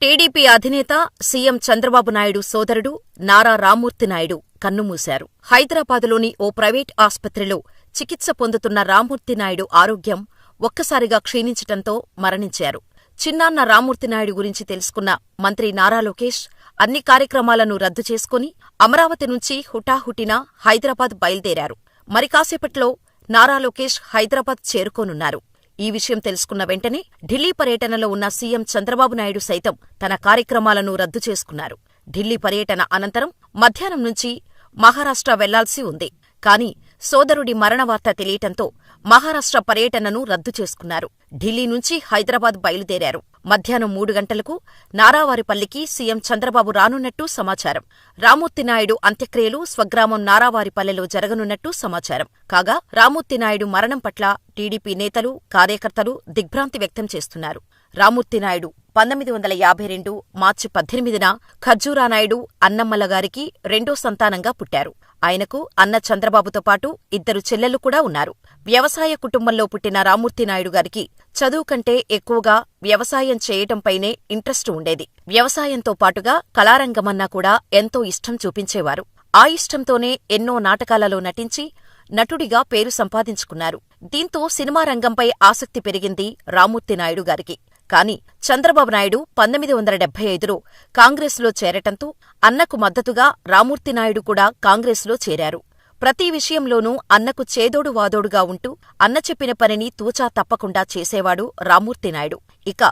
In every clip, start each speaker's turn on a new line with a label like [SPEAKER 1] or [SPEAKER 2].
[SPEAKER 1] TDP అధినేత CM Chandrababu Naidu సోదరుడు నారా రామ్మూర్తి నాయుడు కన్నుమూశారు. హైదరాబాదులోని ఓ ప్రైవేట్ ఆస్పత్రిలో చికిత్స పొందుతున్న రామ్మూర్తి నాయుడు ఆరోగ్యం ఒక్కసారిగా క్షీణించటంతో మరణించారు. చిన్నాన్న రామ్మూర్తి నాయుడు గురించి తెలుసుకున్న మంత్రి నారా లోకేష్ అన్ని కార్యక్రమాలను రద్దు చేసుకుని అమరావతి నుంచి హుటాహుటిన హైదరాబాద్ బయలుదేరారు. మరి కాసేపట్లో నారా లోకేష్ హైదరాబాద్ చేరుకోనున్నారు. ఈ విషయం తెలుసుకున్న వెంటనే ఢిల్లీ పర్యటనలో ఉన్న సీఎం చంద్రబాబు నాయుడు సైతం తన కార్యక్రమాలను రద్దు చేసుకున్నారు. ఢిల్లీ పర్యటన అనంతరం మధ్యాహ్నం నుంచి మహారాష్ట్ర వెళ్లాల్సి ఉంది. కానీ సోదరుడి మరణ వార్త తెలియటంతో మహారాష్ట్ర పర్యటనను రద్దు చేసుకున్నారు. ఢిల్లీ నుంచి హైదరాబాద్ బయలుదేరారు. మధ్యాహ్నం 3 గంటలకు నారావారిపల్లికి సీఎం చంద్రబాబు రానున్నట్టు సమాచారం. రామ్మూర్తి నాయుడు అంత్యక్రియలు స్వగ్రామం నారావారిపల్లెలో జరగనున్నట్టు సమాచారం. కాగా రామ్మూర్తి నాయుడు మరణం పట్ల టీడీపీ నేతలు, కార్యకర్తలు దిగ్భ్రాంతి వ్యక్తం చేస్తున్నారు. రామ్మూర్తి నాయుడు 1952 మార్చి 18న ఖర్జూరానాయుడు అన్నమ్మలగారికి రెండో సంతానంగా పుట్టారు. ఆయనకు అన్న చంద్రబాబుతో పాటు 2 చెల్లెళ్లు కూడా ఉన్నారు. వ్యవసాయ కుటుంబంలో పుట్టిన రామ్మూర్తి నాయుడు గారికి చదువు కంటే ఎక్కువగా వ్యవసాయం చేయటంపైనే ఇంట్రెస్టు ఉండేది. వ్యవసాయంతో పాటుగా కళారంగమన్నా కూడా ఎంతో ఇష్టం చూపించేవారు. ఆ ఇష్టంతోనే ఎన్నో నాటకాలలో నటించి నటుడిగా పేరు సంపాదించుకున్నారు. దీంతో సినిమా రంగంపై ఆసక్తి పెరిగింది రామ్మూర్తి నాయుడు గారికి. కాని చంద్రబాబు నాయుడు 1975లో కాంగ్రెస్లో చేరటంతో అన్నకు మద్దతుగా రామ్మూర్తి నాయుడు కూడా కాంగ్రెస్లో చేరారు. ప్రతి విషయంలోనూ అన్నకు చేదోడు వాదోడుగా ఉంటూ అన్న చెప్పిన పనిని తూచా తప్పకుండా చేసేవాడు రామ్మూర్తి నాయుడు. ఇక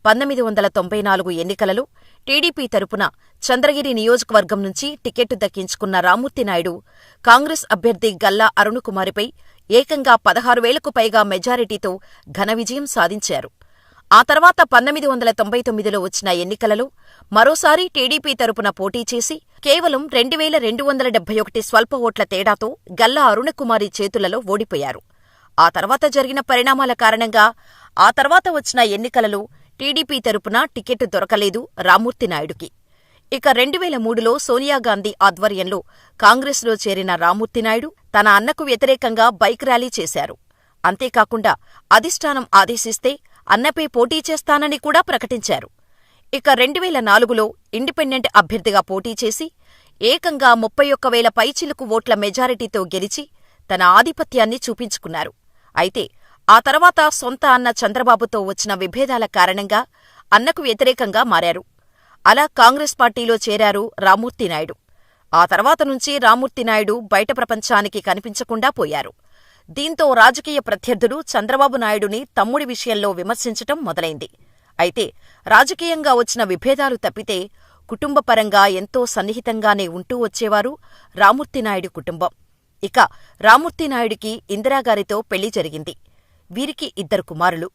[SPEAKER 1] 1994 ఎన్నికలలో టీడీపీ తరపున చంద్రగిరి నియోజకవర్గం నుంచి టికెట్టు దక్కించుకున్న రామ్మూర్తి నాయుడు కాంగ్రెస్ అభ్యర్థి గల్లా అరుణకుమారిపై ఏకంగా 16,000కు పైగా మెజారిటీతో ఘన విజయం సాధించారు. ఆ తర్వాత 1999లో వచ్చిన ఎన్నికలలో మరోసారి టీడీపీ తరపున పోటీ చేసి కేవలం 2,271 స్వల్ప ఓట్ల తేడాతో గల్లా అరుణకుమారి చేతులలో ఓడిపోయారు. ఆ తర్వాత జరిగిన పరిణామాల కారణంగా ఆ తర్వాత వచ్చిన ఎన్నికలలో టీడీపీ తరపున టికెట్ దొరకలేదు రామ్మూర్తి నాయుడుకి. ఇక 2003లో సోనియాగాంధీ ఆధ్వర్యంలో కాంగ్రెస్లో చేరిన రామ్మూర్తి నాయుడు తన అన్నకు వ్యతిరేకంగా బైక్ ర్యాలీ చేశారు. అంతేకాకుండా అధిష్టానం ఆదేశిస్తే అన్నపై పోటీ చేస్తానని కూడా ప్రకటించారు. ఇక 2004లో ఇండిపెండెంట్ అభ్యర్థిగా పోటీ చేసి ఏకంగా 31,000 పైచిలుకు ఓట్ల మెజారిటీతో గెలిచి తన ఆధిపత్యాన్ని చూపించుకున్నారు. అయితే ఆ తర్వాత సొంత అన్న చంద్రబాబుతో వచ్చిన విభేదాల కారణంగా అన్నకు వ్యతిరేకంగా మారారు. అలా కాంగ్రెస్ పార్టీలో చేరారు రామ్మూర్తి నాయుడు. ఆ తర్వాత నుంచి రామ్మూర్తి నాయుడు బయట ప్రపంచానికి కనిపించకుండా పోయారు. దీంతో రాజకీయ ప్రత్యర్థులు చంద్రబాబు నాయుడుని తమ్ముడి విషయంలో విమర్శించటం మొదలైంది. అయితే రాజకీయంగా వచ్చిన విభేదాలు తప్పితే కుటుంబపరంగా ఎంతో సన్నిహితంగానే ఉంటూ వచ్చేవారు రామ్మూర్తి నాయుడు కుటుంబం. ఇక రామ్మూర్తి నాయుడికి ఇందిరాగారితో పెళ్లి జరిగింది. వీరికి 2 కుమారులు.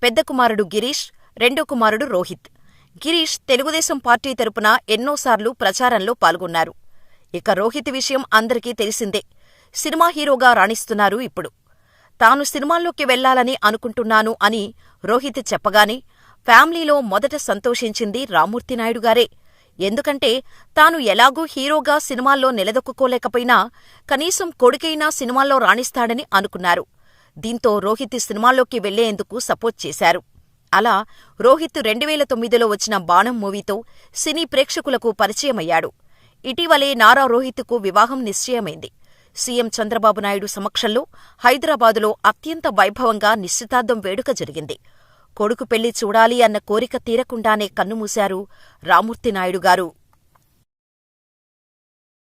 [SPEAKER 1] పెద్ద కుమారుడు గిరీష్, రెండో కుమారుడు రోహిత్. గిరీష్ తెలుగుదేశం పార్టీ తరపున ఎన్నోసార్లు ప్రచారంలో పాల్గొన్నారు. ఇక రోహిత్ విషయం అందరికీ తెలిసిందే. సినిమా హీరోగా రాణిస్తున్నారు ఇప్పుడు. తాను సినిమాల్లోకి వెళ్లాలని అనుకుంటున్నాను అని రోహిత్ చెప్పగానే ఫ్యామిలీలో మొదట సంతోషించింది రామ్మూర్తి నాయుడు గారే. ఎందుకంటే తాను ఎలాగూ హీరోగా సినిమాల్లో నిలదొక్కుకోలేకపోయినా కనీసం కొడుకైనా సినిమాల్లో రాణిస్తాడని అనుకున్నారు. దీంతో రోహిత్ సినిమాల్లోకి వెళ్లేందుకు సపోర్ట్ చేశారు. అలా రోహిత్ 2009లో వచ్చిన బాణం మూవీతో సినీ ప్రేక్షకులకు పరిచయమయ్యాడు. ఇటీవలే నారా రోహిత్కు వివాహం నిశ్చయమైంది. సీఎం చంద్రబాబు నాయుడు సమక్షంలో హైదరాబాదులో అత్యంత వైభవంగా నిశ్చితార్థం వేడుక జరిగింది. కొడుకు పెళ్లి చూడాలి అన్న కోరిక తీరకుండానే కన్నుమూశారు రామ్మూర్తి నాయుడు గారు.